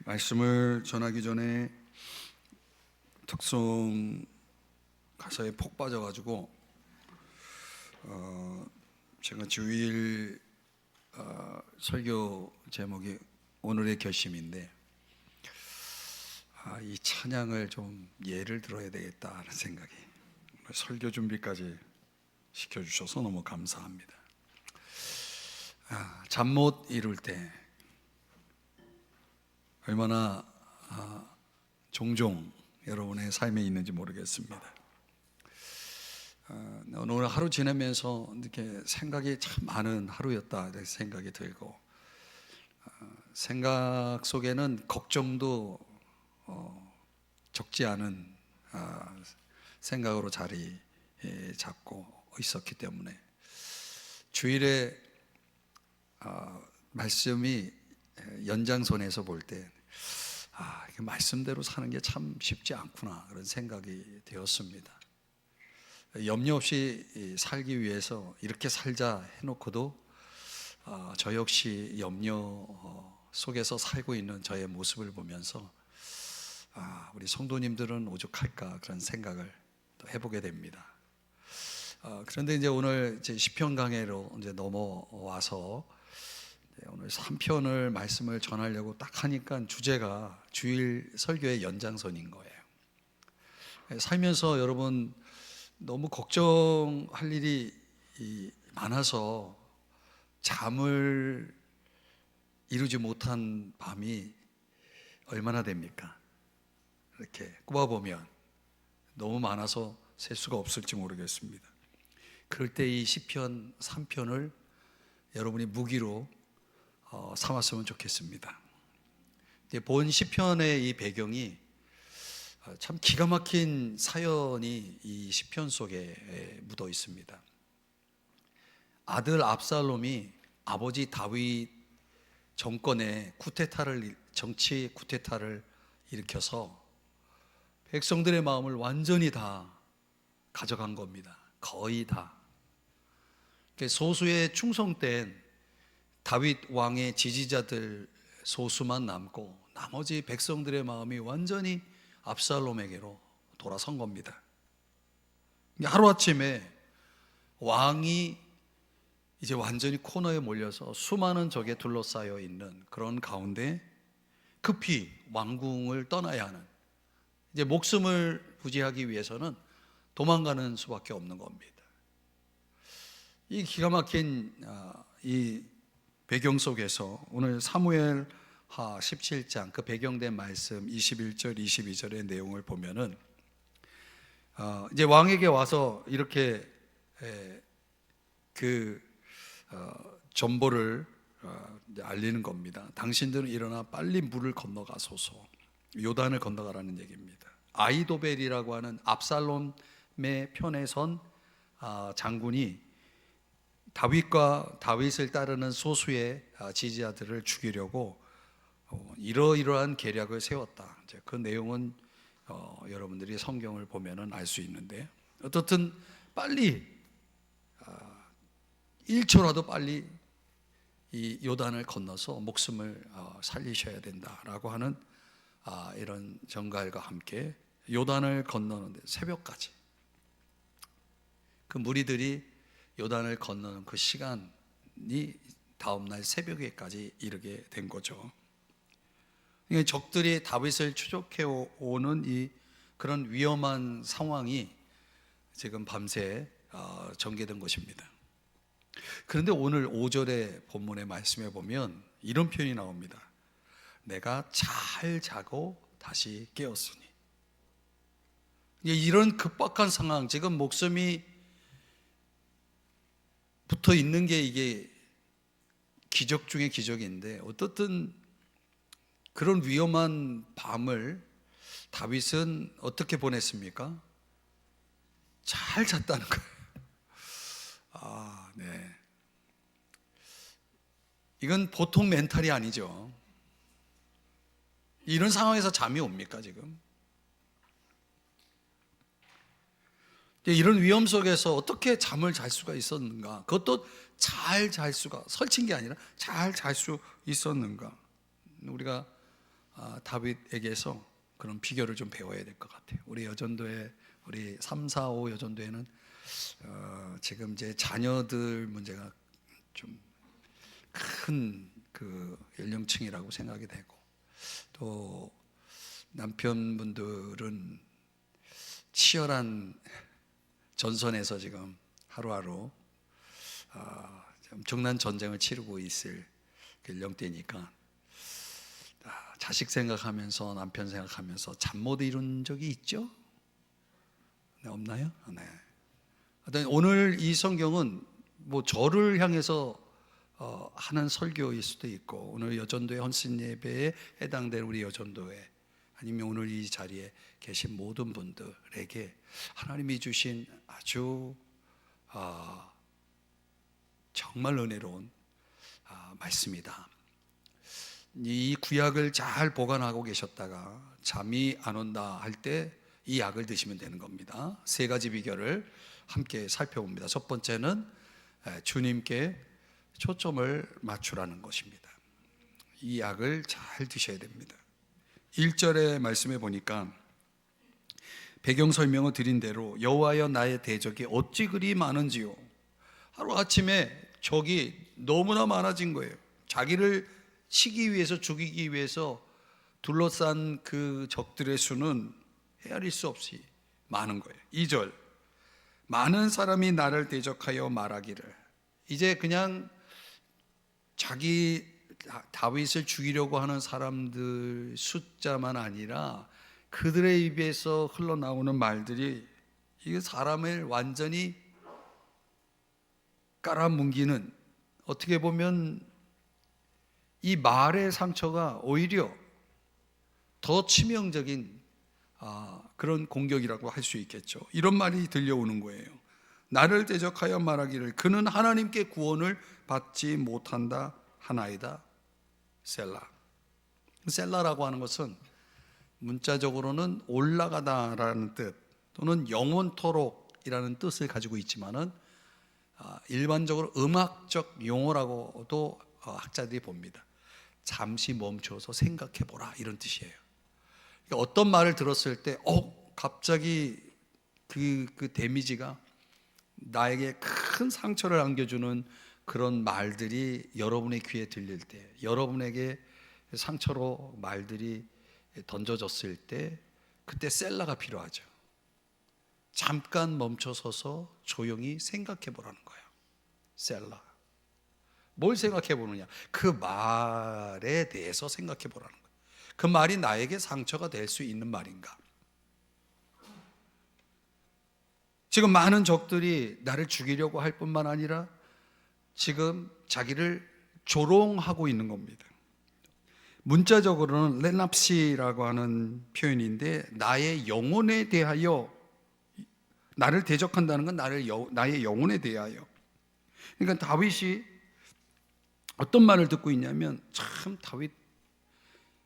말씀을 전하기 전에 특송 가사에 폭 빠져가지고 제가 주일 설교 제목이 오늘의 결심인데 이 찬양을 좀 예를 들어야 되겠다 하는 생각이, 설교 준비까지 시켜주셔서 너무 감사합니다. 잠 못 이룰 때 얼마나 종종 여러분의 삶에 있는지 모르겠습니다. 오늘 하루 지내면서 이렇게 생각이 참 많은 하루였다 이렇게 생각이 들고, 생각 속에는 걱정도 적지 않은 생각으로 자리 잡고 있었기 때문에 주일에 말씀이 연장선에서 볼 때 말씀대로 사는 게 참 쉽지 않구나 그런 생각이 되었습니다. 염려 없이 살기 위해서 이렇게 살자 해놓고도 저 역시 염려 속에서 살고 있는 저의 모습을 보면서 우리 성도님들은 오죽할까 그런 생각을 또 해보게 됩니다. 그런데 이제 오늘 제 시편 강해로 이제 넘어와서 오늘 3편을 말씀을 전하려고 딱 하니까 주제가 주일 설교의 연장선인 거예요. 살면서 여러분 너무 걱정할 일이 많아서 잠을 이루지 못한 밤이 얼마나 됩니까? 이렇게 꼽아보면 너무 많아서 셀 수가 없을지 모르겠습니다. 그럴 때 이 시편 3편을 여러분이 무기로 삼았으면 좋겠습니다. 본 시편의 이 배경이 참 기가 막힌 사연이 이 시편 속에 묻어 있습니다. 아들 압살롬이 아버지 다윗 정권의 정치 쿠데타를 일으켜서 백성들의 마음을 완전히 다 가져간 겁니다. 거의 다. 소수의 충성된 다윗 왕의 지지자들 소수만 남고 나머지 백성들의 마음이 완전히 압살롬에게로 돌아선 겁니다. 하루아침에 왕이 이제 완전히 코너에 몰려서 수많은 적에 둘러싸여 있는 그런 가운데 급히 왕궁을 떠나야 하는, 이제 목숨을 부지하기 위해서는 도망가는 수밖에 없는 겁니다. 이 기가 막힌 이 배경 속에서 오늘 사무엘하 17장 그 배경된 말씀 21절 22절의 내용을 보면은 이제 왕에게 와서 이렇게 전보를 알리는 겁니다. 당신들은 일어나 빨리 물을 건너가소서, 요단을 건너가라는 얘기입니다. 아히도벨이라고 하는 압살롬의 편에 선 장군이 다윗을 따르는 소수의 지지자들을 죽이려고 이러이러한 계략을 세웠다. 그 내용은 여러분들이 성경을 보면은 알 수 있는데, 어떻든 빨리 1초라도 빨리 이 요단을 건너서 목숨을 살리셔야 된다라고 하는 이런 정갈과 함께 요단을 건너는데 새벽까지 그 무리들이 요단을 건너는 그 시간이 다음날 새벽에까지 이르게 된 거죠. 적들이 다윗을 추적해 오는 이 그런 위험한 상황이 지금 밤새 전개된 것입니다. 그런데 오늘 5절의 본문의 말씀에 보면 이런 표현이 나옵니다. 내가 잘 자고 다시 깨었으니. 이런 급박한 상황, 지금 목숨이 붙어 있는 게 이게 기적 중의 기적인데, 어떻든 그런 위험한 밤을 다윗은 어떻게 보냈습니까? 잘 잤다는 거예요. 네. 이건 보통 멘탈이 아니죠. 이런 상황에서 잠이 옵니까, 지금? 이런 위험 속에서 어떻게 잠을 잘 수가 있었는가? 그것도 잘 잘 수가, 설친 게 아니라 잘 잘 수 있었는가? 우리가 다윗에게서 그런 비결을 좀 배워야 될 것 같아요. 우리 여전도에 우리 3, 4, 5 여전도에는 지금 이제 자녀들 문제가 좀 큰 그 연령층이라고 생각이 되고, 또 남편분들은 치열한 전선에서 지금 하루하루 엄청난 전쟁을 치르고 있을 연령대니까 자식 생각하면서 남편 생각하면서 잠 못 이룬 적이 있죠? 네, 없나요? 네. 오늘 이 성경은 뭐 저를 향해서 하는 설교일 수도 있고, 오늘 여전도의 헌신 예배에 해당되는 우리 여전도회, 아니면 오늘 이 자리에 계신 모든 분들에게 하나님이 주신 아주 정말 은혜로운 말씀이다. 이 구약을 잘 보관하고 계셨다가 잠이 안 온다 할 때 이 약을 드시면 되는 겁니다. 세 가지 비결을 함께 살펴봅니다. 첫 번째는 주님께 초점을 맞추라는 것입니다. 이 약을 잘 드셔야 됩니다. 1절의 말씀에 보니까 배경 설명을 드린 대로 여호와여 나의 대적이 어찌 그리 많은지요. 하루아침에 적이 너무나 많아진 거예요. 자기를 치기 위해서, 죽이기 위해서 둘러싼 그 적들의 수는 헤아릴 수 없이 많은 거예요. 2절, 많은 사람이 나를 대적하여 말하기를. 이제 그냥 자기 다윗을 죽이려고 하는 사람들 숫자만 아니라 그들의 입에서 흘러나오는 말들이 이게 사람을 완전히 깔아뭉개는, 어떻게 보면 이 말의 상처가 오히려 더 치명적인 그런 공격이라고 할 수 있겠죠. 이런 말이 들려오는 거예요. 나를 대적하여 말하기를 그는 하나님께 구원을 받지 못한다 하나이다. 셀라. 셀라라고 하는 것은 문자적으로는 올라가다라는 뜻, 또는 영원토록이라는 뜻을 가지고 있지만은 일반적으로 음악적 용어라고도 학자들이 봅니다. 잠시 멈춰서 생각해 보라, 이런 뜻이에요. 그러니까 어떤 말을 들었을 때 갑자기 그 데미지가 나에게 큰 상처를 안겨주는 그런 말들이 여러분의 귀에 들릴 때, 여러분에게 상처로 말들이 던져졌을 때, 그때 셀라가 필요하죠. 잠깐 멈춰서서 조용히 생각해 보라는 거예요. 셀라. 뭘 생각해 보느냐? 그 말에 대해서 생각해 보라는 거예요. 그 말이 나에게 상처가 될 수 있는 말인가? 지금 많은 적들이 나를 죽이려고 할 뿐만 아니라 지금 자기를 조롱하고 있는 겁니다. 문자적으로는 레납시라고 하는 표현인데, 나의 영혼에 대하여, 나를 대적한다는 건 나의 영혼에 대하여. 그러니까 다윗이 어떤 말을 듣고 있냐면, 참 다윗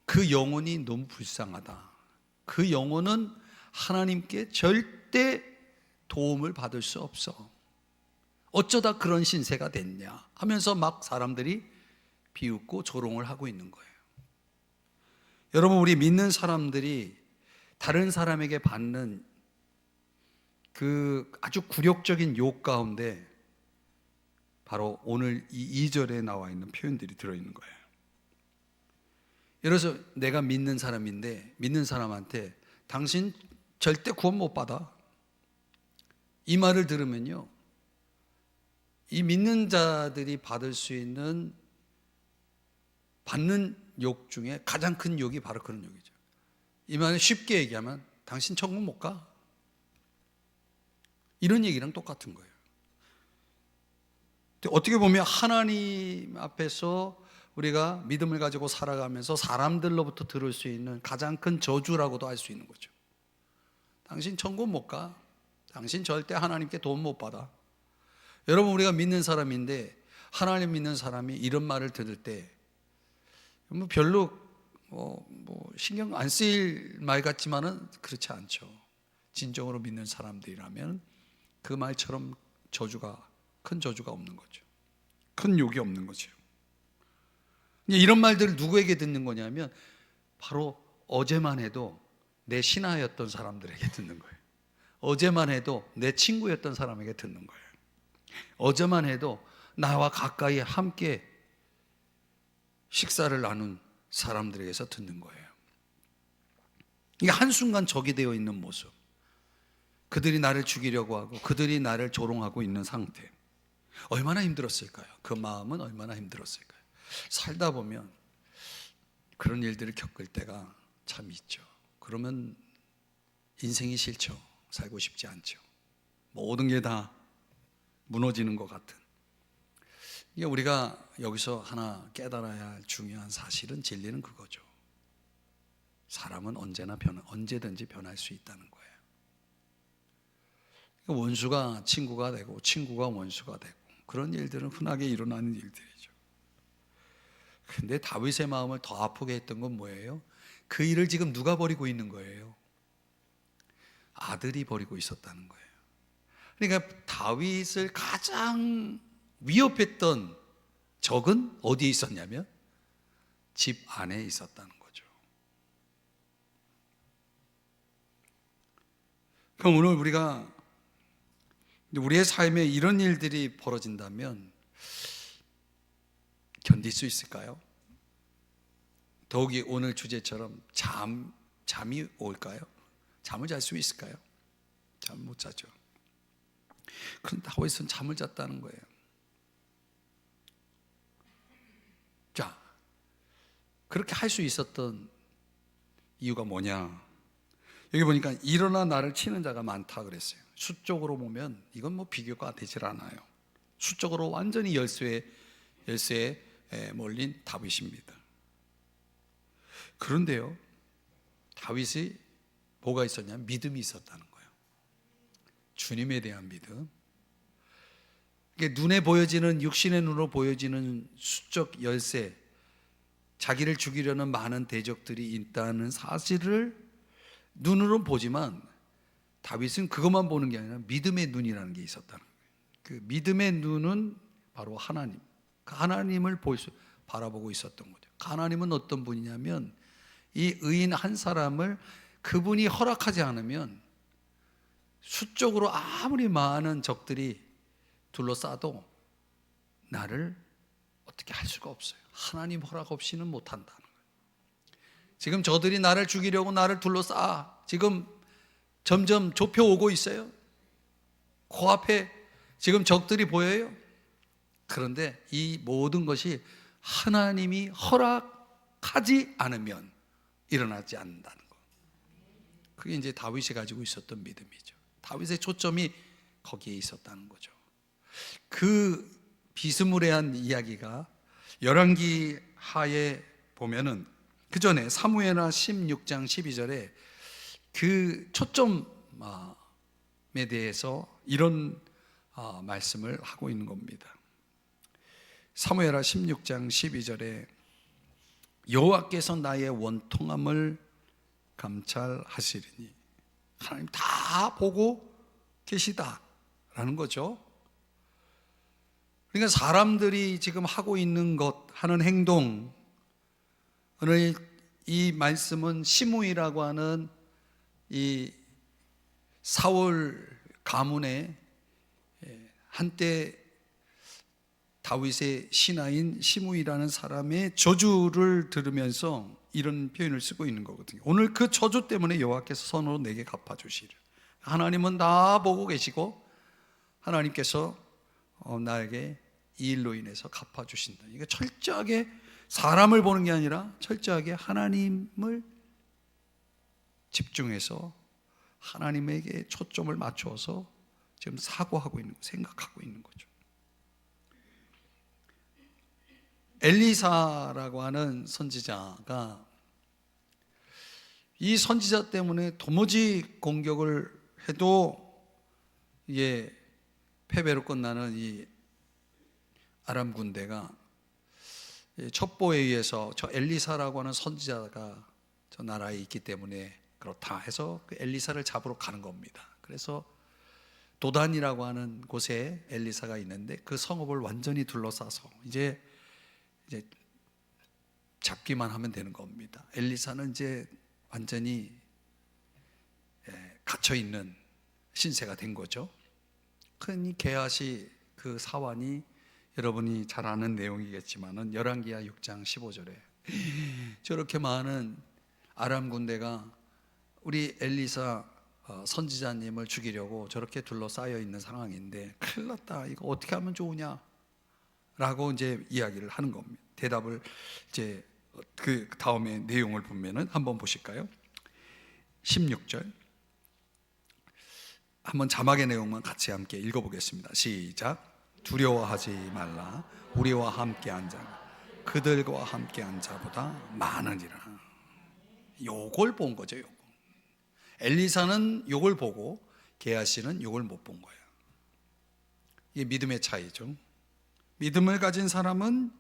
그 영혼이 너무 불쌍하다. 그 영혼은 하나님께 절대 도움을 받을 수 없어. 어쩌다 그런 신세가 됐냐 하면서 막 사람들이 비웃고 조롱을 하고 있는 거예요. 여러분, 우리 믿는 사람들이 다른 사람에게 받는 그 아주 굴욕적인 욕 가운데 바로 오늘 이 2절에 나와 있는 표현들이 들어있는 거예요. 예를 들어서 내가 믿는 사람인데, 믿는 사람한테 당신 절대 구원 못 받아, 이 말을 들으면요, 이 믿는 자들이 받을 수 있는 받는 욕 중에 가장 큰 욕이 바로 그런 욕이죠. 이 말은 쉽게 얘기하면 당신 천국 못 가, 이런 얘기랑 똑같은 거예요. 어떻게 보면 하나님 앞에서 우리가 믿음을 가지고 살아가면서 사람들로부터 들을 수 있는 가장 큰 저주라고도 할 수 있는 거죠. 당신 천국 못 가, 당신 절대 하나님께 도움 못 받아. 여러분, 우리가 믿는 사람인데 하나님 믿는 사람이 이런 말을 들을 때 별로 신경 안 쓰일 말 같지만은 그렇지 않죠. 진정으로 믿는 사람들이라면 그 말처럼 큰 저주가 없는 거죠. 큰 욕이 없는 거죠. 이런 말들을 누구에게 듣는 거냐면 바로 어제만 해도 내 신하였던 사람들에게 듣는 거예요. 어제만 해도 내 친구였던 사람에게 듣는 거예요. 어제만 해도 나와 가까이 함께 식사를 나눈 사람들에게서 듣는 거예요. 이게 한순간 적이 되어 있는 모습, 그들이 나를 죽이려고 하고 그들이 나를 조롱하고 있는 상태, 얼마나 힘들었을까요? 그 마음은 얼마나 힘들었을까요? 살다 보면 그런 일들을 겪을 때가 참 있죠. 그러면 인생이 싫죠. 살고 싶지 않죠. 모든 게 다 무너지는 것 같은. 이게 우리가 여기서 하나 깨달아야 할 중요한 사실은, 진리는 그거죠. 사람은 언제든지 변할 수 있다는 거예요. 원수가 친구가 되고 친구가 원수가 되고 그런 일들은 흔하게 일어나는 일들이죠. 근데 다윗의 마음을 더 아프게 했던 건 뭐예요? 그 일을 지금 누가 버리고 있는 거예요? 아들이 버리고 있었다는 거예요. 그러니까 다윗을 가장 위협했던 적은 어디에 있었냐면 집 안에 있었다는 거죠. 그럼 오늘 우리의 삶에 이런 일들이 벌어진다면 견딜 수 있을까요? 더욱이 오늘 주제처럼 잠이 올까요? 잠을 잘 수 있을까요? 잠 못 자죠. 그런데 다윗은 잠을 잤다는 거예요. 자, 그렇게 할 수 있었던 이유가 뭐냐? 여기 보니까 일어나 나를 치는 자가 많다 그랬어요. 수적으로 보면 이건 뭐 비교가 되질 않아요. 수적으로 완전히 열세에 몰린 다윗입니다. 그런데요, 다윗이 뭐가 있었냐? 믿음이 있었다는 거예요. 주님에 대한 믿음. 눈에 보여지는, 육신의 눈으로 보여지는 수적 열세, 자기를 죽이려는 많은 대적들이 있다는 사실을 눈으로 보지만 다윗은 그것만 보는 게 아니라 믿음의 눈이라는 게 있었다는 거예요. 그 믿음의 눈은 바로 하나님, 그 하나님을 바라보고 있었던 거죠. 그 하나님은 어떤 분이냐면 이 의인 한 사람을 그분이 허락하지 않으면 수적으로 아무리 많은 적들이 둘러싸도 나를 어떻게 할 수가 없어요. 하나님 허락 없이는 못한다는 거예요. 지금 저들이 나를 죽이려고 나를 둘러싸 지금 점점 좁혀오고 있어요. 코앞에 지금 적들이 보여요. 그런데 이 모든 것이 하나님이 허락하지 않으면 일어나지 않는다는 거. 그게 이제 다윗이 가지고 있었던 믿음이죠. 다윗의 초점이 거기에 있었다는 거죠. 그 비스무리한 이야기가 열왕기 하에 보면은 그 전에 사무엘하 16장 12절에 그 초점에 대해서 이런 말씀을 하고 있는 겁니다. 사무엘하 16장 12절에 여호와께서 나의 원통함을 감찰하시리니, 하나님 다 보고 계시다라는 거죠. 그러니까 사람들이 지금 하고 있는 것, 하는 행동, 오늘 이 말씀은 시므이라고 하는 이 사울 가문의 한때 다윗의 신하인 시므이라는 사람의 저주를 들으면서 이런 표현을 쓰고 있는 거거든요. 오늘 그 저주 때문에 여호와께서 선으로 내게 갚아주시리라. 하나님은 다 보고 계시고 하나님께서 나에게 이 일로 인해서 갚아주신다. 이게 철저하게 사람을 보는 게 아니라 철저하게 하나님을 집중해서 하나님에게 초점을 맞춰서 지금 사고하고 있는, 생각하고 있는 거죠. 엘리사라고 하는 선지자가 이 선지자 때문에 도무지 공격을 해도 패배로 끝나는 이 아람 군대가 첩보에 의해서 저 엘리사라고 하는 선지자가 저 나라에 있기 때문에 그렇다 해서 그 엘리사를 잡으러 가는 겁니다. 그래서 도단이라고 하는 곳에 엘리사가 있는데 그 성읍을 완전히 둘러싸서 이제 잡기만 하면 되는 겁니다. 엘리사는 이제 완전히 갇혀 있는 신세가 된 거죠. 그러니 게하시 그 사환이 여러분이 잘 아는 내용이겠지만은 열왕기하 6장 15절에 저렇게 많은 아람 군대가 우리 엘리사 선지자님을 죽이려고 저렇게 둘러싸여 있는 상황인데 큰일 났다, 이거 어떻게 하면 좋으냐 라고 이제 이야기를 하는 겁니다. 대답을 이제 그 다음에 내용을 보면은 한번 보실까요? 16절 한번 자막의 내용만 같이 함께 읽어보겠습니다. 시작. 두려워하지 말라. 우리와 함께한 자가 그들과 함께한 자보다 많으니라. 요걸 본 거죠. 요거. 엘리사는 요걸 보고 게하시는 요걸 못 본 거예요. 이게 믿음의 차이죠. 믿음을 가진 사람은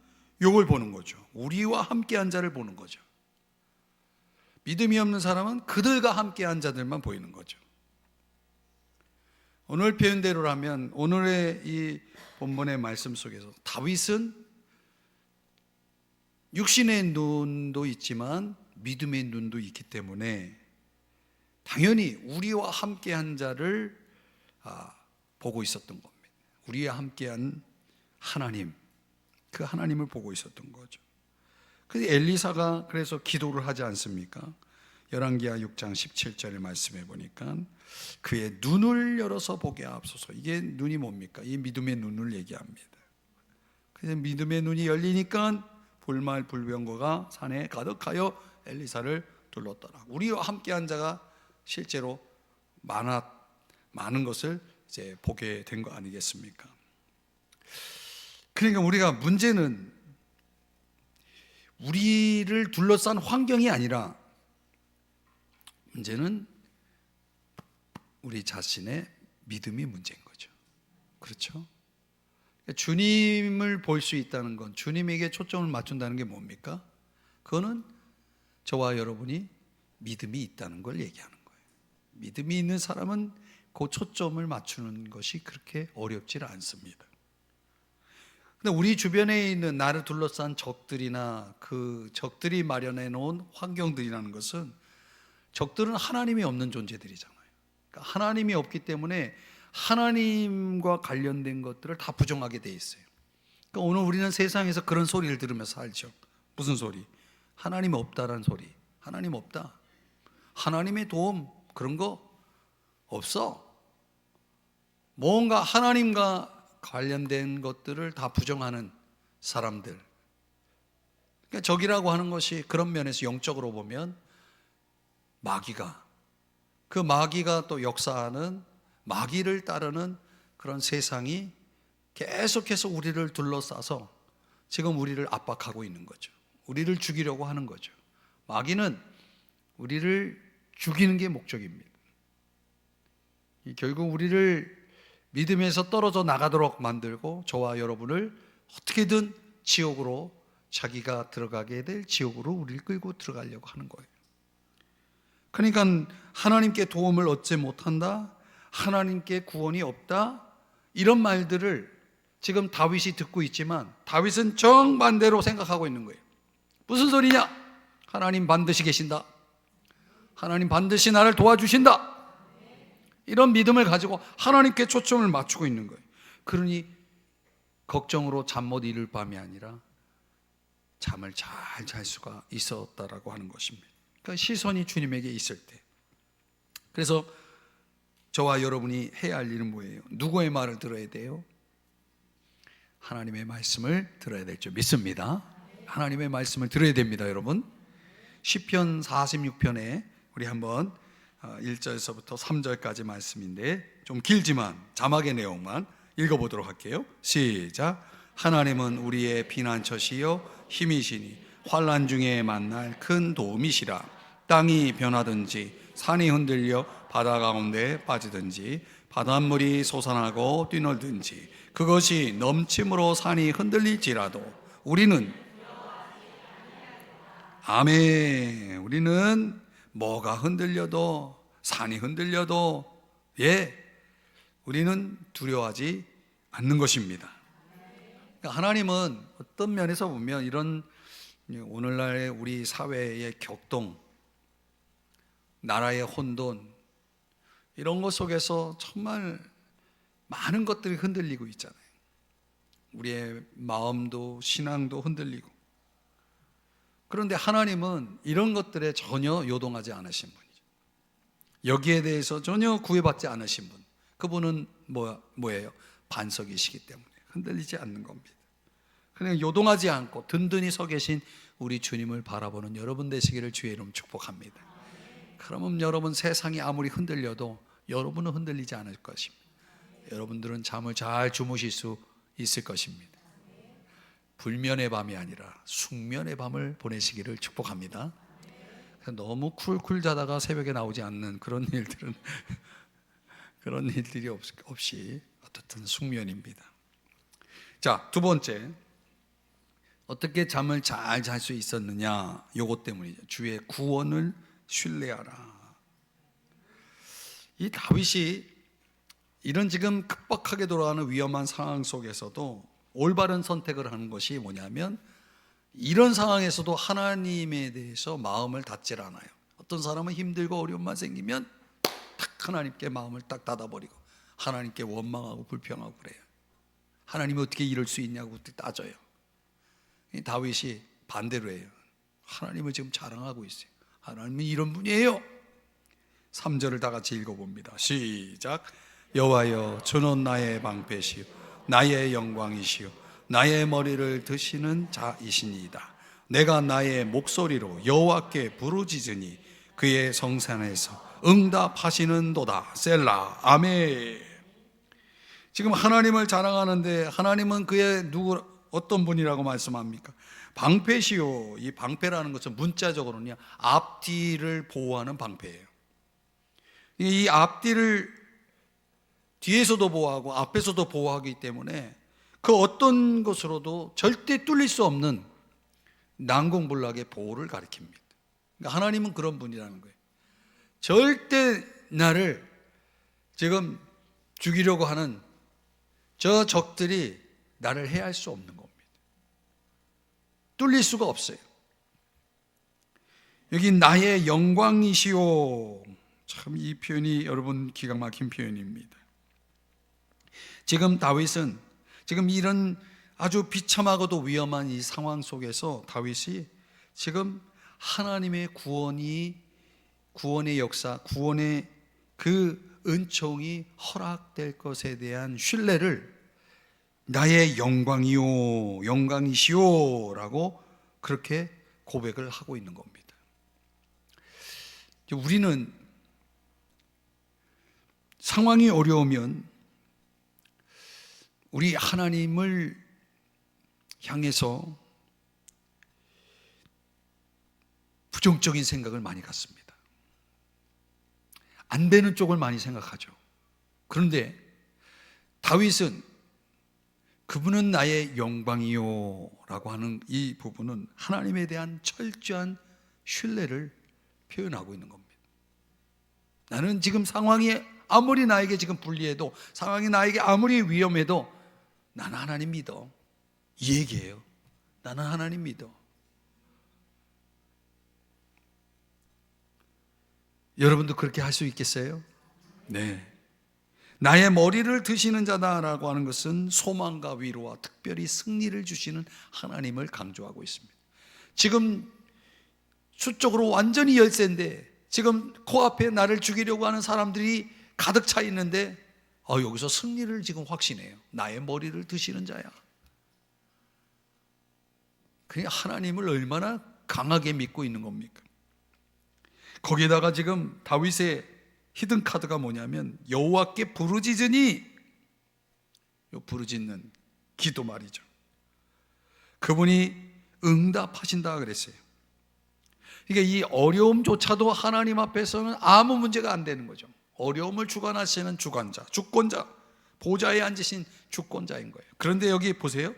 요걸 보는 거죠. 우리와 함께한 자를 보는 거죠. 믿음이 없는 사람은 그들과 함께한 자들만 보이는 거죠. 오늘 표현대로라면 오늘의 이 본문의 말씀 속에서 다윗은 육신의 눈도 있지만 믿음의 눈도 있기 때문에 당연히 우리와 함께한 자를 보고 있었던 겁니다. 우리와 함께한 하나님, 그 하나님을 보고 있었던 거죠. 그래서 엘리사가 그래서 기도를 하지 않습니까? 열왕기하 6장 17절의 말씀해 보니까 그의 눈을 열어서 보게 하옵소서. 이게 눈이 뭡니까? 이 믿음의 눈을 얘기합니다. 그래서 믿음의 눈이 열리니까 불말불병거가 산에 가득하여 엘리사를 둘렀더라. 우리와 함께한 자가 실제로 많은 것을 이제 보게 된 거 아니겠습니까? 그러니까 우리가 문제는 우리를 둘러싼 환경이 아니라 문제는 우리 자신의 믿음이 문제인 거죠. 그렇죠? 주님을 볼 수 있다는 건, 주님에게 초점을 맞춘다는 게 뭡니까? 그거는 저와 여러분이 믿음이 있다는 걸 얘기하는 거예요. 믿음이 있는 사람은 그 초점을 맞추는 것이 그렇게 어렵지 않습니다. 근데 우리 주변에 있는 나를 둘러싼 적들이나 그 적들이 마련해 놓은 환경들이라는 것은, 적들은 하나님이 없는 존재들이잖아요. 그러니까 하나님이 없기 때문에 하나님과 관련된 것들을 다 부정하게 돼 있어요. 그러니까 오늘 우리는 세상에서 그런 소리를 들으면서 살죠. 무슨 소리? 하나님 없다라는 소리. 하나님 없다. 하나님의 도움 그런 거 없어. 뭔가 하나님과 관련된 것들을 다 부정하는 사람들. 그러니까 적이라고 하는 것이 그런 면에서 영적으로 보면 그 마귀가 또 역사하는, 마귀를 따르는 그런 세상이 계속해서 우리를 둘러싸서 지금 우리를 압박하고 있는 거죠. 우리를 죽이려고 하는 거죠. 마귀는 우리를 죽이는 게 목적입니다. 결국 우리를 믿음에서 떨어져 나가도록 만들고 저와 여러분을 어떻게든 지옥으로, 자기가 들어가게 될 지옥으로 우리를 끌고 들어가려고 하는 거예요. 그러니까 하나님께 도움을 얻지 못한다, 하나님께 구원이 없다, 이런 말들을 지금 다윗이 듣고 있지만 다윗은 정반대로 생각하고 있는 거예요. 무슨 소리냐? 하나님 반드시 계신다. 하나님 반드시 나를 도와주신다. 이런 믿음을 가지고 하나님께 초점을 맞추고 있는 거예요. 그러니 걱정으로 잠 못 이룰 밤이 아니라 잠을 잘 잘 수가 있었다라고 하는 것입니다. 그러니까 시선이 주님에게 있을 때. 그래서 저와 여러분이 해야 할 일은 뭐예요? 누구의 말을 들어야 돼요? 하나님의 말씀을 들어야 될 줄 믿습니다. 하나님의 말씀을 들어야 됩니다, 여러분. 시편 46편에 우리 한번 1절에서부터 3절까지 말씀인데 좀 길지만 자막의 내용만 읽어보도록 할게요. 시작. 하나님은 우리의 피난처시요 힘이시니 환난 중에 만날 큰 도움이시라. 땅이 변하든지 산이 흔들려 바다 가운데 빠지든지 바닷물이 솟아나고 뛰놀든지 그것이 넘침으로 산이 흔들릴지라도 우리는, 아멘, 우리는 뭐가 흔들려도, 산이 흔들려도 우리는 두려워하지 않는 것입니다. 그러니까 하나님은 어떤 면에서 보면 이런 오늘날의 우리 사회의 격동, 나라의 혼돈, 이런 것 속에서 정말 많은 것들이 흔들리고 있잖아요. 우리의 마음도 신앙도 흔들리고. 그런데 하나님은 이런 것들에 전혀 요동하지 않으신 분이죠. 여기에 대해서 전혀 구애받지 않으신 분, 그분은 뭐예요? 반석이시기 때문에 흔들리지 않는 겁니다. 그냥 요동하지 않고 든든히 서 계신 우리 주님을 바라보는 여러분 되시기를 주의 이름 축복합니다. 그러면 여러분, 세상이 아무리 흔들려도 여러분은 흔들리지 않을 것입니다. 여러분들은 잠을 잘 주무실 수 있을 것입니다. 불면의 밤이 아니라 숙면의 밤을 보내시기를 축복합니다. 너무 쿨쿨 자다가 새벽에 나오지 않는 그런 일들은 그런 일들이 없이 어떻든 숙면입니다. 자, 두 번째, 어떻게 잠을 잘 잘 수 있었느냐? 요것 때문이죠. 주의 구원을 신뢰하라. 이 다윗이 이런 지금 급박하게 돌아가는 위험한 상황 속에서도 올바른 선택을 하는 것이 뭐냐면, 이런 상황에서도 하나님에 대해서 마음을 닫질 않아요. 어떤 사람은 힘들고 어려움만 생기면 딱 하나님께 마음을 딱 닫아버리고 하나님께 원망하고 불평하고 그래요. 하나님이 어떻게 이럴 수 있냐고 따져요. 이 다윗이 반대로 해요. 하나님을 지금 자랑하고 있어요. 하나님은 이런 분이에요. 3절을 다 같이 읽어봅니다. 시작. 여호와여, 주는 나의 방패시요 나의 영광이시요 나의 머리를 드시는 자이시니이다. 내가 나의 목소리로 여호와께 부르짖으니 그의 성산에서 응답하시는도다. 셀라. 아멘. 지금 하나님을 자랑하는데 하나님은 그의 어떤 분이라고 말씀합니까? 방패시요. 이 방패라는 것은 문자적으로는요, 앞뒤를 보호하는 방패예요. 이 앞뒤를 뒤에서도 보호하고 앞에서도 보호하기 때문에 그 어떤 것으로도 절대 뚫릴 수 없는 난공불락의 보호를 가리킵니다. 그러니까 하나님은 그런 분이라는 거예요. 절대 나를 지금 죽이려고 하는 저 적들이 나를 해할 수 없는 겁니다. 뚫릴 수가 없어요. 여기 나의 영광이시오. 참 이 표현이 여러분 기가 막힌 표현입니다. 지금 다윗은 지금 이런 아주 비참하고도 위험한 이 상황 속에서 다윗이 지금 하나님의 구원의 역사, 구원의 그 은총이 허락될 것에 대한 신뢰를 나의 영광이요, 영광이시오 라고 그렇게 고백을 하고 있는 겁니다. 우리는 상황이 어려우면 우리 하나님을 향해서 부정적인 생각을 많이 갖습니다. 안 되는 쪽을 많이 생각하죠. 그런데 다윗은 그분은 나의 영광이요 라고 하는 이 부분은 하나님에 대한 철저한 신뢰를 표현하고 있는 겁니다. 나는 지금 상황이 아무리 나에게 지금 불리해도, 상황이 나에게 아무리 위험해도 나는 하나님 믿어. 이 얘기예요. 나는 하나님 믿어. 여러분도 그렇게 할 수 있겠어요? 네. 나의 머리를 드시는 자다라고 하는 것은 소망과 위로와 특별히 승리를 주시는 하나님을 강조하고 있습니다. 지금 수적으로 완전히 열세인데 지금 코앞에 나를 죽이려고 하는 사람들이 가득 차 있는데 여기서 승리를 지금 확신해요. 나의 머리를 드시는 자야. 그냥 하나님을 얼마나 강하게 믿고 있는 겁니까? 거기에다가 지금 다윗의 히든 카드가 뭐냐면 여호와께 부르짖으니, 부르짖는 기도 말이죠. 그분이 응답하신다 그랬어요. 그러니까 이 어려움조차도 하나님 앞에서는 아무 문제가 안 되는 거죠. 어려움을 주관하시는 주관자, 주권자, 보좌에 앉으신 주권자인 거예요. 그런데 여기 보세요.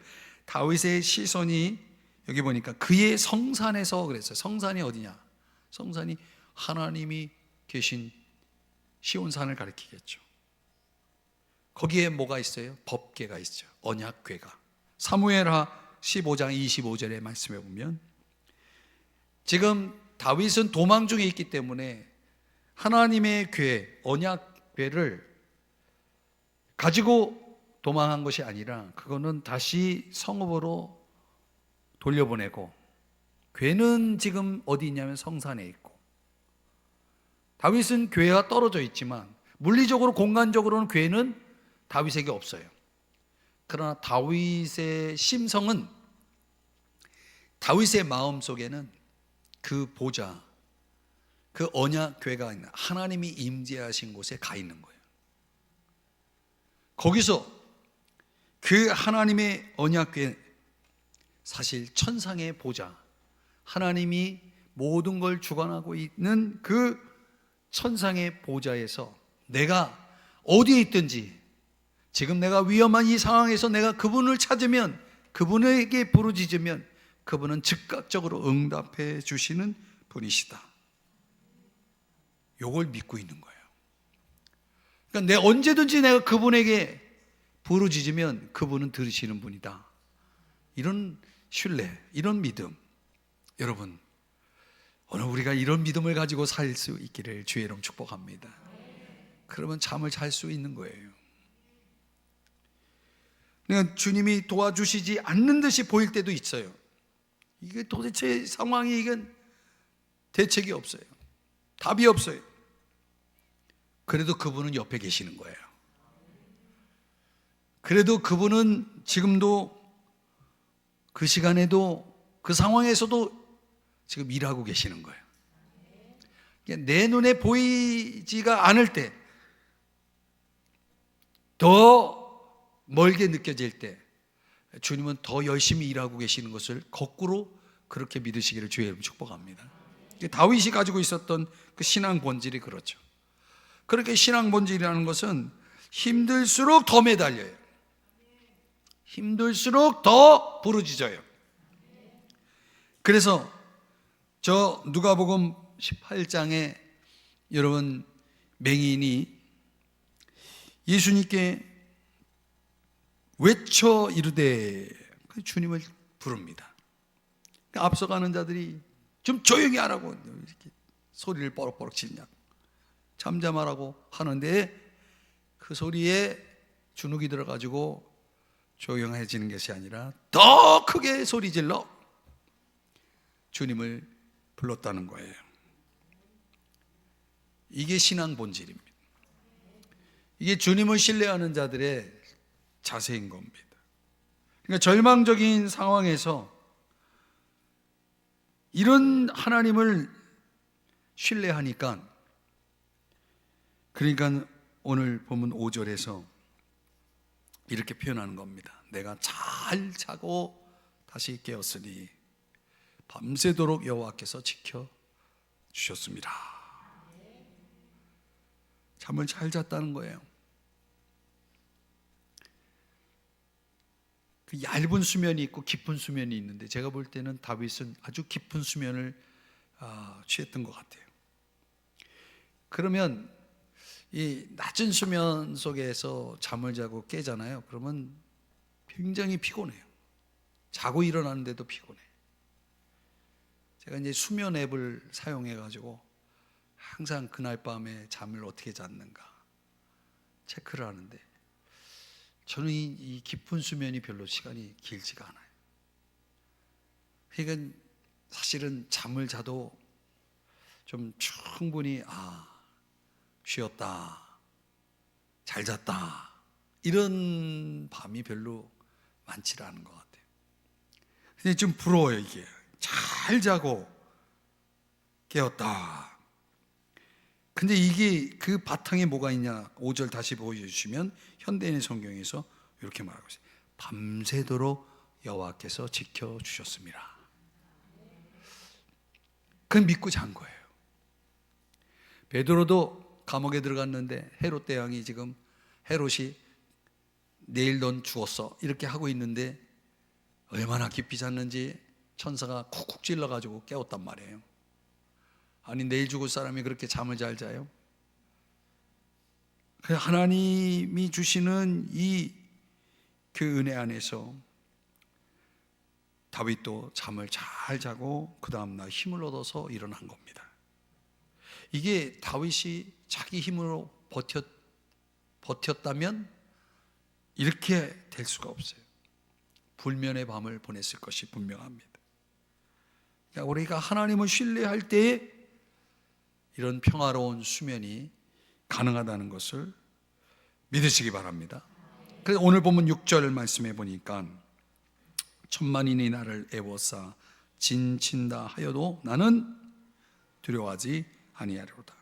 다윗의 시선이 여기 보니까 그의 성산에서 그랬어요. 성산이 어디냐? 성산이 하나님이 계신 시온산을 가리키겠죠. 거기에 뭐가 있어요? 법궤가 있죠. 언약궤가. 사무엘하 15장 25절의 말씀에 보면 지금 다윗은 도망 중에 있기 때문에 하나님의 궤, 언약궤를 가지고 도망한 것이 아니라 그거는 다시 성읍으로 돌려보내고, 궤는 지금 어디 있냐면 성산에 있고, 다윗은 궤가 떨어져 있지만 물리적으로 공간적으로는 궤는 다윗에게 없어요. 그러나 다윗의 심성은, 다윗의 마음속에는 그 보좌, 그 언약궤가 있는 하나님이 임재하신 곳에 가 있는 거예요. 거기서 그 하나님의 언약궤, 사실 천상의 보좌, 하나님이 모든 걸 주관하고 있는 그 천상의 보좌에서 내가 어디에 있든지, 지금 내가 위험한 이 상황에서 내가 그분을 찾으면, 그분에게 부르짖으면 그분은 즉각적으로 응답해 주시는 분이시다. 요걸 믿고 있는 거예요. 그러니까 언제든지 내가 그분에게 부르짖으면 그분은 들으시는 분이다. 이런 신뢰, 이런 믿음. 여러분, 오늘 우리가 이런 믿음을 가지고 살 수 있기를 주의 이름 축복합니다. 그러면 잠을 잘 수 있는 거예요. 그러니까 주님이 도와주시지 않는 듯이 보일 때도 있어요. 이게 도대체 상황이, 이건 대책이 없어요. 답이 없어요. 그래도 그분은 옆에 계시는 거예요. 그래도 그분은 지금도, 그 시간에도, 그 상황에서도 지금 일하고 계시는 거예요. 내 눈에 보이지가 않을 때, 더 멀게 느껴질 때 주님은 더 열심히 일하고 계시는 것을 거꾸로 그렇게 믿으시기를 주의 이름 축복합니다. 다윗이 가지고 있었던 그 신앙 본질이 그렇죠. 그렇게 신앙 본질이라는 것은 힘들수록 더 매달려요. 힘들수록 더 부르짖어요. 그래서 저 누가복음 18장에 여러분, 맹인이 예수님께 외쳐 이르되, 주님을 부릅니다. 앞서가는 자들이 좀 조용히 하라고 이렇게 소리를 뻐럭뻐럭 치냐고, 잠잠하라고 하는데 그 소리에 주눅이 들어가지고 조용해지는 것이 아니라 더 크게 소리 질러 주님을 불렀다는 거예요. 이게 신앙 본질입니다. 이게 주님을 신뢰하는 자들의 자세인 겁니다. 그러니까 절망적인 상황에서 이런 하나님을 신뢰하니까, 그러니까 오늘 본문 5절에서 이렇게 표현하는 겁니다. 내가 잘 자고 다시 깨었으니 밤새도록 여호와께서 지켜주셨습니다. 잠을 잘 잤다는 거예요. 그 얇은 수면이 있고 깊은 수면이 있는데, 제가 볼 때는 다윗은 아주 깊은 수면을 취했던 것 같아요. 그러면 이 낮은 수면 속에서 잠을 자고 깨잖아요. 그러면 굉장히 피곤해요. 자고 일어나는데도 피곤해. 제가 이제 수면 앱을 사용해 가지고 항상 그날 밤에 잠을 어떻게 잤는가 체크를 하는데, 저는 이 깊은 수면이 별로 시간이 길지가 않아요. 그러니까 사실은 잠을 자도 좀 충분히 쉬었다, 잘 잤다, 이런 밤이 별로 많지 않은 것 같아요. 근데 좀 부러워요. 이게 잘 자고 깨었다. 근데 이게 그 바탕에 뭐가 있냐, 5절 다시 보여주시면 현대인의 성경에서 이렇게 말하고 있어요. 밤새도록 여호와께서 지켜주셨습니다. 그건 믿고 잔 거예요. 베드로도 감옥에 들어갔는데 헤롯 대왕이 지금, 헤롯이 내일 넌 죽었어 이렇게 하고 있는데 얼마나 깊이 잤는지 천사가 쿡쿡 찔러가지고 깨웠단 말이에요. 아니, 내일 죽을 사람이 그렇게 잠을 잘 자요? 하나님이 주시는 이 그 은혜 안에서 다윗도 잠을 잘 자고 그 다음날 힘을 얻어서 일어난 겁니다. 이게 다윗이 자기 힘으로 버텼다면 이렇게 될 수가 없어요. 불면의 밤을 보냈을 것이 분명합니다. 그러니까 우리가 하나님을 신뢰할 때에 이런 평화로운 수면이 가능하다는 것을 믿으시기 바랍니다. 그래서 오늘 본문 6절 말씀해 보니까 천만인이 나를 애워싸 진친다 하여도 나는 두려워하지 아니하리로다.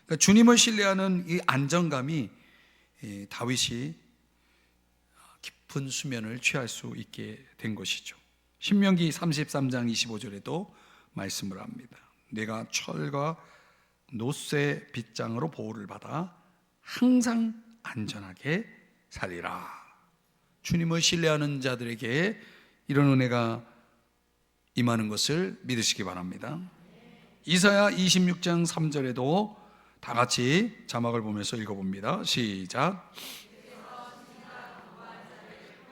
그러니까 주님을 신뢰하는 이 안정감이 다윗이 깊은 수면을 취할 수 있게 된 것이죠. 신명기 33장 25절에도 말씀을 합니다. 내가 철과 노쇠 빗장으로 보호를 받아 항상 안전하게 살리라. 주님을 신뢰하는 자들에게 이런 은혜가 임하는 것을 믿으시기 바랍니다. 이사야 26장 3절에도 다 같이 자막을 보면서 읽어봅니다. 시작.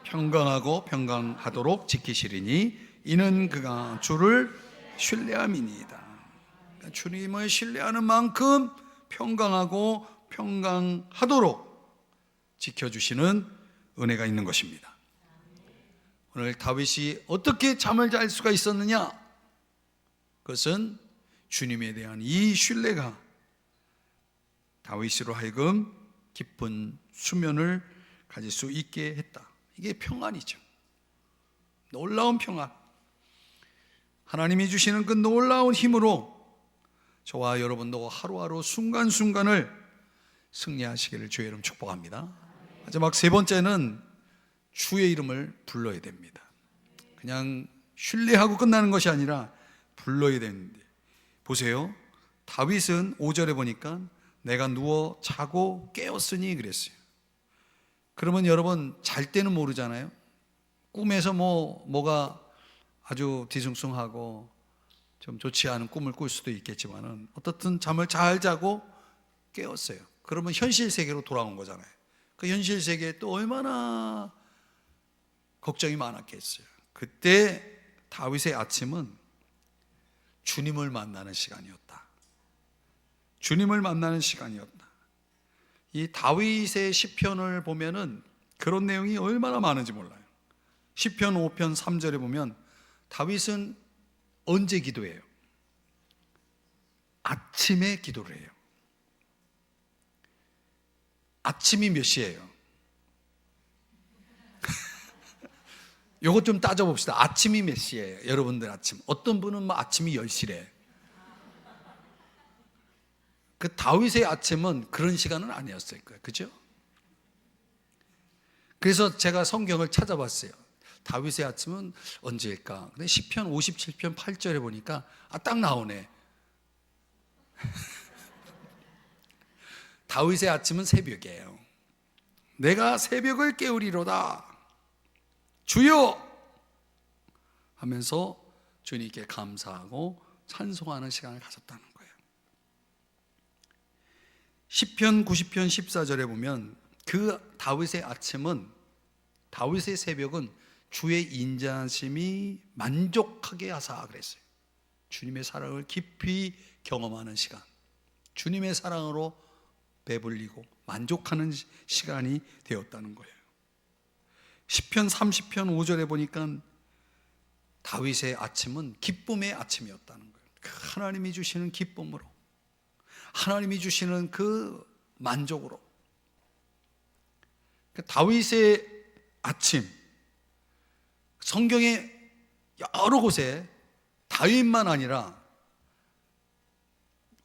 평강하고 평강하도록 지키시리니 이는 그가 주를 신뢰함이니이다. 그러니까 주님을 신뢰하는 만큼 평강하고 평강하도록 지켜주시는 은혜가 있는 것입니다. 오늘 다윗이 어떻게 잠을 잘 수가 있었느냐? 그것은 주님에 대한 이 신뢰가 다윗으로 하여금 깊은 수면을 가질 수 있게 했다. 이게 평안이죠. 놀라운 평안. 하나님이 주시는 그 놀라운 힘으로 저와 여러분도 하루하루 순간순간을 승리하시기를 주의 이름 축복합니다. 마지막 세 번째는 주의 이름을 불러야 됩니다. 그냥 신뢰하고 끝나는 것이 아니라 불러야 되는데, 보세요. 다윗은 5절에 보니까 내가 누워 자고 깨었으니 그랬어요. 그러면 여러분 잘 때는 모르잖아요. 꿈에서 뭐가 아주 뒤숭숭하고 좀 좋지 않은 꿈을 꿀 수도 있겠지만은 어떻든 잠을 잘 자고 깨었어요. 그러면 현실 세계로 돌아온 거잖아요. 그 현실 세계에 또 얼마나 걱정이 많았겠어요. 그때 다윗의 아침은 주님을 만나는 시간이었다. 주님을 만나는 시간이었다. 이 다윗의 시편을 보면은 그런 내용이 얼마나 많은지 몰라요. 시편 5편 3절에 보면 다윗은 언제 기도해요? 아침에 기도를 해요. 아침이 몇 시예요? 요거 좀 따져봅시다. 아침이 몇 시예요? 여러분들 아침. 어떤 분은 아침이 10시래. 그 다윗의 아침은 그런 시간은 아니었을 거예요. 그죠? 그래서 제가 성경을 찾아봤어요. 다윗의 아침은 언제일까? 근데 시편 57편 8절에 보니까 딱 나오네. 다윗의 아침은 새벽이에요. 내가 새벽을 깨우리로다. 주여! 하면서 주님께 감사하고 찬송하는 시간을 가졌다는 거예요. 시편 90편 14절에 보면 그 다윗의 아침은, 다윗의 새벽은 주의 인자하심이 만족하게 하사 그랬어요. 주님의 사랑을 깊이 경험하는 시간, 주님의 사랑으로 배불리고 만족하는 시간이 되었다는 거예요. 시편 30편 5절에 보니까 다윗의 아침은 기쁨의 아침이었다는 거예요. 하나님이 주시는 기쁨으로, 하나님이 주시는 그 만족으로. 다윗의 아침, 성경의 여러 곳에 다윗만 아니라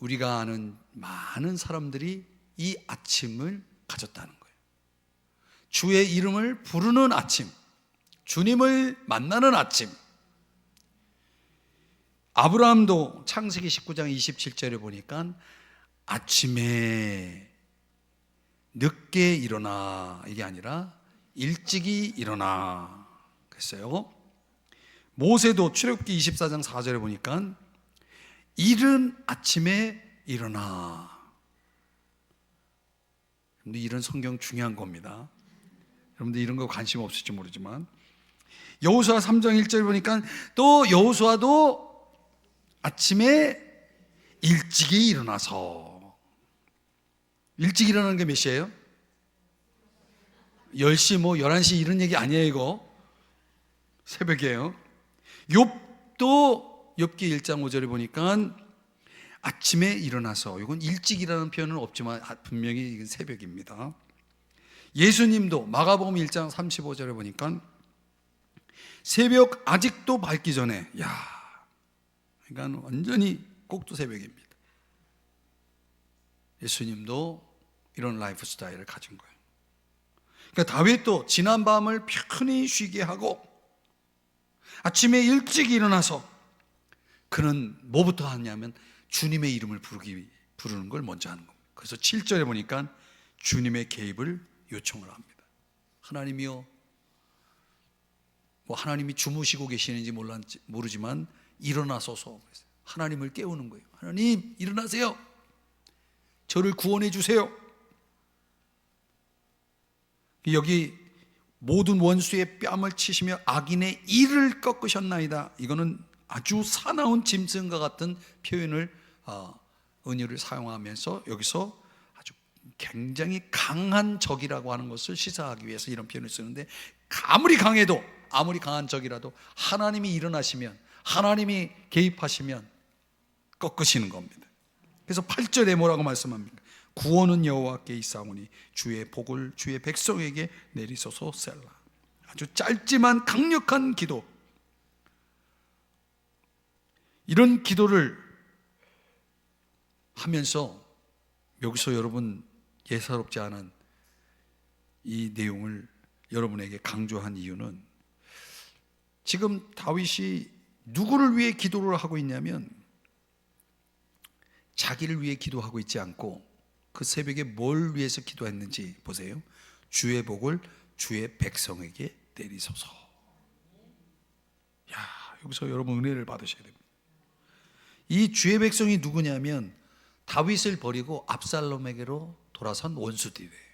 우리가 아는 많은 사람들이 이 아침을 가졌다는 거예요. 주의 이름을 부르는 아침, 주님을 만나는 아침. 아브라함도 창세기 19장 27절에 보니까 아침에 늦게 일어나, 이게 아니라 일찍이 일어나 그랬어요. 모세도 출애굽기 24장 4절에 보니까 이른 아침에 일어나. 여러분들 이런 성경 중요한 겁니다. 여러분들 이런 거 관심 없을지 모르지만 여호수아 3장 1절 보니까 또 여호수아도 아침에 일찍이 일어나서, 일찍 일어나는 게 몇 시예요? 10시 11시 이런 얘기 아니에요. 이거 새벽이에요. 욥도 욥기 1장 5절에 보니까 아침에 일어나서, 이건 일찍 일어나는 표현은 없지만 분명히 이건 새벽입니다. 예수님도 마가복음 1장 35절에 보니까 새벽 아직도 밝기 전에, 그러니까 완전히 꼭두 새벽입니다. 예수님도 이런 라이프 스타일을 가진 거예요. 그러니까 다윗도 지난 밤을 편히 쉬게 하고 아침에 일찍 일어나서 그는 뭐부터 하냐면 주님의 이름을 부르는 걸 먼저 하는 겁니다. 그래서 7절에 보니까 주님의 개입을 요청을 합니다. 하나님이요, 하나님이 주무시고 계시는지 모르지만 일어나소서. 하나님을 깨우는 거예요. 하나님 일어나세요. 저를 구원해 주세요. 여기 모든 원수의 뺨을 치시며 악인의 이를 꺾으셨나이다. 이거는 아주 사나운 짐승과 같은 표현을 은유를 사용하면서 여기서 아주 굉장히 강한 적이라고 하는 것을 시사하기 위해서 이런 표현을 쓰는데, 아무리 강한 적이라도 하나님이 일어나시면, 하나님이 개입하시면 꺾으시는 겁니다. 그래서 8절에 뭐라고 말씀합니까? 구원은 여호와께 있사오니 주의 복을 주의 백성에게 내리소서. 셀라. 아주 짧지만 강력한 기도. 이런 기도를 하면서 여기서 여러분 예사롭지 않은 이 내용을 여러분에게 강조한 이유는, 지금 다윗이 누구를 위해 기도를 하고 있냐면 자기를 위해 기도하고 있지 않고 그 새벽에 뭘 위해서 기도했는지 보세요. 주의 복을 주의 백성에게 내리소서. 여기서 여러분 은혜를 받으셔야 됩니다. 이 주의 백성이 누구냐면 다윗을 버리고 압살롬에게로 돌아선 원수들이에요.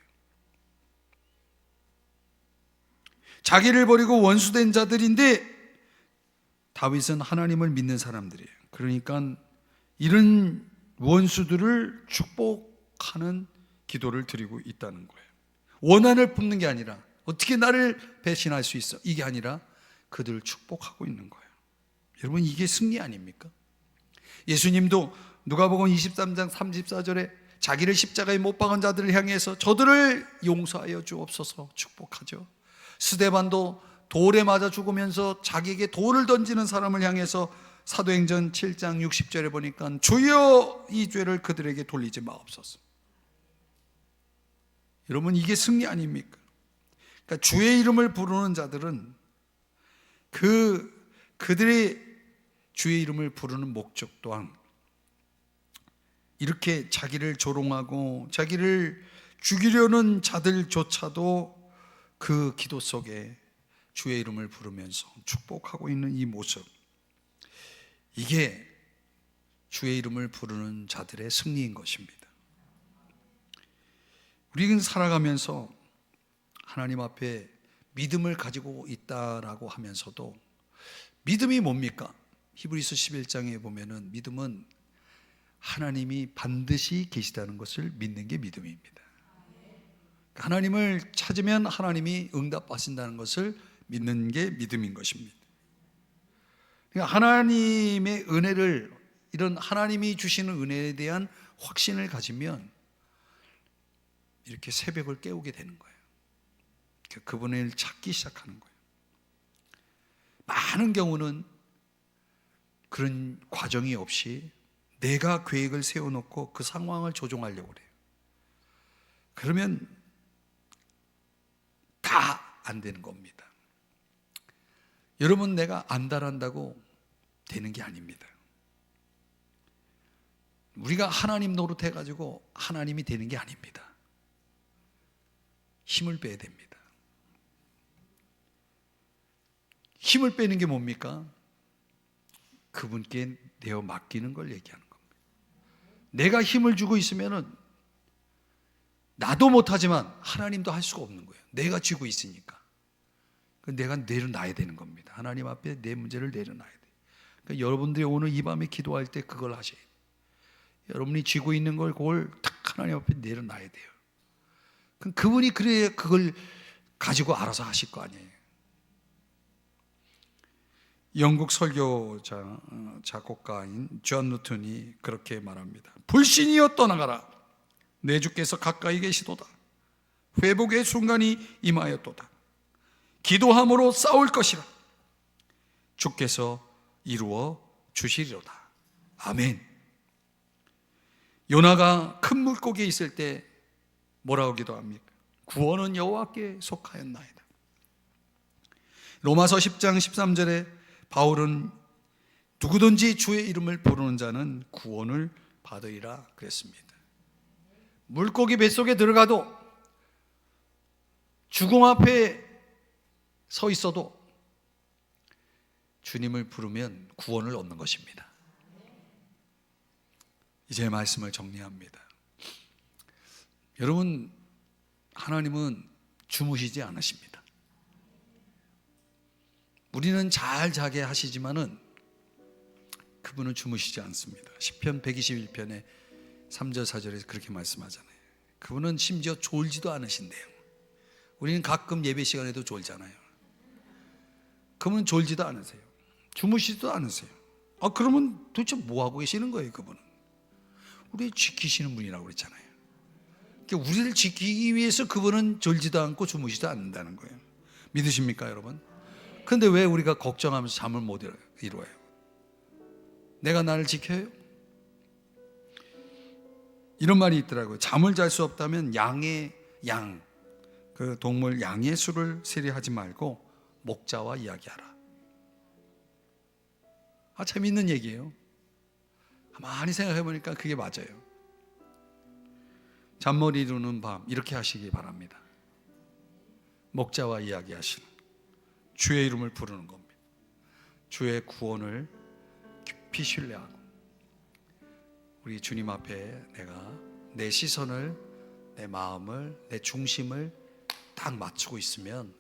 자기를 버리고 원수된 자들인데 다윗은 하나님을 믿는 사람들이에요. 그러니까 이런 원수들을 축복하는 기도를 드리고 있다는 거예요. 원한을 품는 게 아니라 어떻게 나를 배신할 수 있어, 이게 아니라 그들을 축복하고 있는 거예요. 여러분, 이게 승리 아닙니까? 예수님도 누가복음 23장 34절에 자기를 십자가에 못 박은 자들을 향해서 저들을 용서하여 주옵소서 축복하죠. 스데반도 돌에 맞아 죽으면서 자기에게 돌을 던지는 사람을 향해서 사도행전 7장 60절에 보니까 주여 이 죄를 그들에게 돌리지 마옵소서. 여러분, 이게 승리 아닙니까? 그러니까 주의 이름을 부르는 자들은 그들의 주의 이름을 부르는 목적 또한 이렇게 자기를 조롱하고 자기를 죽이려는 자들조차도 그 기도 속에 주의 이름을 부르면서 축복하고 있는 이 모습, 이게 주의 이름을 부르는 자들의 승리인 것입니다. 우리는 살아가면서 하나님 앞에 믿음을 가지고 있다라고 하면서도 믿음이 뭡니까? 히브리서 11장에 보면은 믿음은 하나님이 반드시 계시다는 것을 믿는 게 믿음입니다. 하나님을 찾으면 하나님이 응답하신다는 것을 믿는 게 믿음인 것입니다. 그러니까 하나님의 은혜를, 이런 하나님이 주시는 은혜에 대한 확신을 가지면 이렇게 새벽을 깨우게 되는 거예요. 그분을 찾기 시작하는 거예요. 많은 경우는 그런 과정이 없이 내가 계획을 세워놓고 그 상황을 조종하려고 그래요. 그러면 다 안 되는 겁니다. 여러분, 내가 안달한다고 되는 게 아닙니다. 우리가 하나님 노릇해가지고 하나님이 되는 게 아닙니다. 힘을 빼야 됩니다. 힘을 빼는 게 뭡니까? 그분께 내어 맡기는 걸 얘기하는 겁니다. 내가 힘을 주고 있으면은 나도 못하지만 하나님도 할 수가 없는 거예요. 내가 쥐고 있으니까. 내가 내려놔야 되는 겁니다. 하나님 앞에 내 문제를 내려놔야 돼요. 그러니까 여러분들이 오늘 이 밤에 기도할 때 그걸 하셔야 돼요. 여러분이 쥐고 있는 걸 그걸 탁 하나님 앞에 내려놔야 돼요. 그럼 그분이 그래야 그걸 가지고 알아서 하실 거 아니에요. 영국 설교자 작곡가인 존 누턴이 그렇게 말합니다. 불신이여 떠나가라. 내 주께서 가까이 계시도다. 회복의 순간이 임하였도다. 기도함으로 싸울 것이라. 주께서 이루어 주시리로다. 아멘. 요나가 큰 물고기에 있을 때 뭐라고 기도합니까? 구원은 여호와께 속하였나이다. 로마서 10장 13절에 바울은 누구든지 주의 이름을 부르는 자는 구원을 받으리라 그랬습니다. 물고기 뱃속에 들어가도 죽음 앞에 서 있어도 주님을 부르면 구원을 얻는 것입니다. 이제 말씀을 정리합니다. 여러분, 하나님은 주무시지 않으십니다. 우리는 잘 자게 하시지만은 그분은 주무시지 않습니다. 시편 121편에 3절 4절에서 그렇게 말씀하잖아요. 그분은 심지어 졸지도 않으신대요. 우리는 가끔 예배 시간에도 졸잖아요. 그분은 졸지도 않으세요. 주무시지도 않으세요. 그러면 도대체 뭐 하고 계시는 거예요? 그분은 우리 지키시는 분이라고 그랬잖아요. 그러니까 우리를 지키기 위해서 그분은 졸지도 않고 주무시지도 않는다는 거예요. 믿으십니까, 여러분? 그런데 왜 우리가 걱정하면서 잠을 못 이루어요? 내가 나를 지켜요? 이런 말이 있더라고요. 잠을 잘 수 없다면 그 동물 양의 수를 세리하지 말고 목자와 이야기하라. 재밌는 얘기예요. 많이 생각해 보니까 그게 맞아요. 잠 못 이루는 밤 이렇게 하시기 바랍니다. 목자와 이야기하시는, 주의 이름을 부르는 겁니다. 주의 구원을 깊이 신뢰하고 우리 주님 앞에 내가 내 시선을, 내 마음을, 내 중심을 딱 맞추고 있으면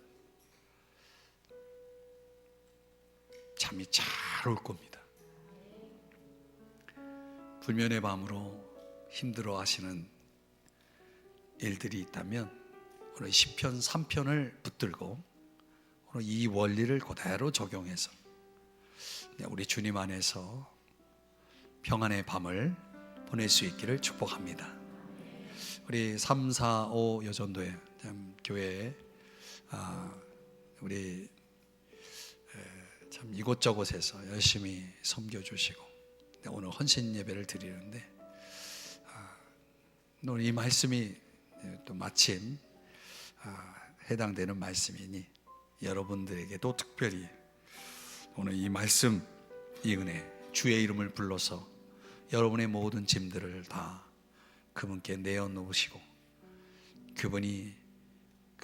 잠이 잘 올 겁니다. 불면의 밤으로 힘들어 하시는 일들이 있다면 오늘 시편 3편을 붙들고 오늘 이 원리를 그대로 적용해서 우리 주님 안에서 평안의 밤을 보낼 수 있기를 축복합니다. 우리 3, 4, 5 여전도회 교회에 우리 참 이곳저곳에서 열심히 섬겨주시고 오늘 헌신 예배를 드리는데 오늘 이 말씀이 또 마침 해당되는 말씀이니 여러분들에게도 특별히 오늘 이 말씀, 이 은혜, 주의 이름을 불러서 여러분의 모든 짐들을 다 그분께 내어놓으시고 그분이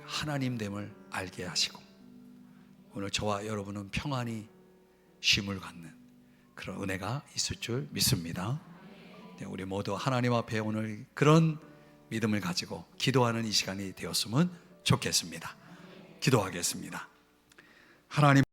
하나님됨을 알게 하시고 오늘 저와 여러분은 평안히 쉼을 갖는 그런 은혜가 있을 줄 믿습니다. 우리 모두 하나님 앞에 오늘 그런 믿음을 가지고 기도하는 이 시간이 되었으면 좋겠습니다. 기도하겠습니다. 하나님